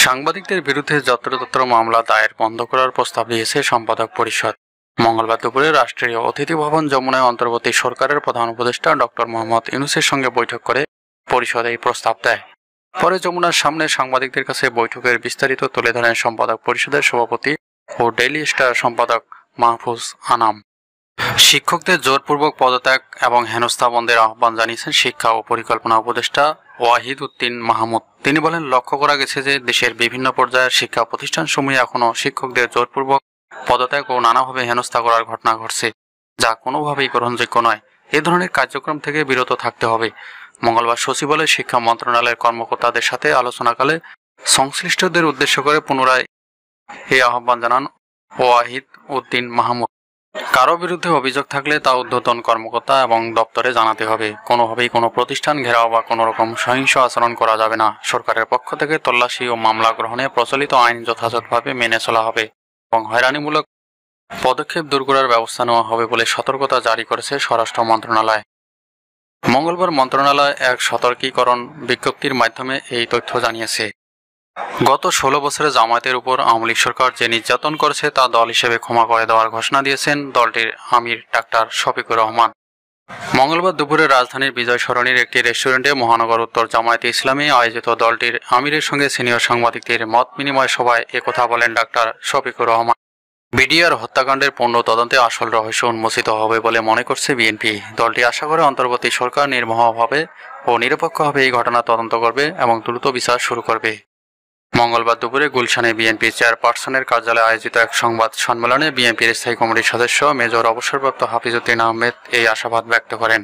সাংবাদিকদের বিরুদ্ধে যত্রতত্র মামলা দায়ের বন্ধ করার প্রস্তাব দিয়েছে সম্পাদক পরিষদ। মঙ্গলবার দুপুরে রাষ্ট্রীয় অতিথি ভবন যমুনায় অন্তর্বর্তী সরকারের প্রধান উপদেষ্টা ডক্টর মোহাম্মদ ইউনূসের সঙ্গে বৈঠক করে পরিষদ এই প্রস্তাব দেয়। পরে যমুনার সামনে সাংবাদিকদের কাছে বৈঠকের বিস্তারিত তুলে ধরেন সম্পাদক পরিষদের সভাপতি ও ডেইলি স্টার সম্পাদক মাহফুজ আনাম। শিক্ষকদের জোরপূর্বক পদত্যাগ এবং হেনস্থা বন্ধের আহ্বান জানিয়েছেন শিক্ষা ও পরিকল্পনা উপদেষ্টা ওয়াহিদ উদ্দিন মাহমুদ। তিনি বলেন, লক্ষ্য করা গেছে যে দেশের বিভিন্ন পর্যায়ের শিক্ষা প্রতিষ্ঠানসমূহে এখনও শিক্ষকদের জোরপূর্বক পদত্যাগ ও নানাভাবে হেনস্থা করার ঘটনা ঘটছে, যা কোনোভাবেই গ্রহণযোগ্য নয়। এ ধরনের কার্যক্রম থেকে বিরত থাকতে হবে। মঙ্গলবার সচিবালয়ে শিক্ষা মন্ত্রণালয়ের কর্মকর্তাদের সাথে আলোচনাকালে সংশ্লিষ্টদের উদ্দেশ্য করে পুনরায় এই আহ্বান জানান ওয়াহিদ উদ্দিন মাহমুদ। কারো বিরুদ্ধে অভিযোগ থাকলে তা ঊর্ধ্বতন কর্মকর্তা এবং দপ্তরে জানাতে হবে। কোনোভাবেই কোনো প্রতিষ্ঠান ঘেরাও বা কোনো রকম সহিংস আচরণ করা যাবে না। সরকারের পক্ষ থেকে তল্লাশি ও মামলা গ্রহণে প্রচলিত আইন যথাযথভাবে মেনে চলা হবে এবং হয়রানিমূলক পদক্ষেপ দূর করার ব্যবস্থা নেওয়া হবে বলে সতর্কতা জারি করেছে স্বরাষ্ট্র মন্ত্রণালয়। মঙ্গলবার মন্ত্রণালয় এক সতর্কীকরণ বিজ্ঞপ্তির মাধ্যমে এই তথ্য জানিয়েছে। গত 16 বছরে জামায়াতের উপর আওয়ামী লীগ সরকার যে নির্যাতন করেছে তা দল হিসেবে ক্ষমা করে দেওয়ার ঘোষণা দিয়েছেন দলটির আমির ডাক্তার শফিকুর রহমান। মঙ্গলবার দুপুরে রাজধানীর বিজয় সরণির একটি রেস্টুরেন্টে মহানগর উত্তর জামায়াতে ইসলামী আয়োজিত দলটির আমিরের সঙ্গে সিনিয়র সাংবাদিকদের মত বিনিময় সভায় একথা বলেন ডাক্তার শফিকুর রহমান। বিডিআর হত্যাকাণ্ডের পূর্ণ তদন্তে আসল রহস্য উন্মোচিত হবে বলে মনে করছে বিএনপি। দলটি আশা করে অন্তর্বর্তী সরকার নির্মমভাবে ও নিরপেক্ষভাবে এই ঘটনা তদন্ত করবে এবং দ্রুত বিচার শুরু করবে। মঙ্গলবার দুপুরে গুলশানে বিএনপি চেয়ারপারসনের কার্যালয়ে আয়োজিত এক সংবাদ সম্মেলনে বিএনপির স্থায়ী কমিটির সদস্য মেজর অবসরপ্রাপ্ত হাফিজ উদ্দিন আহমেদ এই আশাবাদ ব্যক্ত করেন।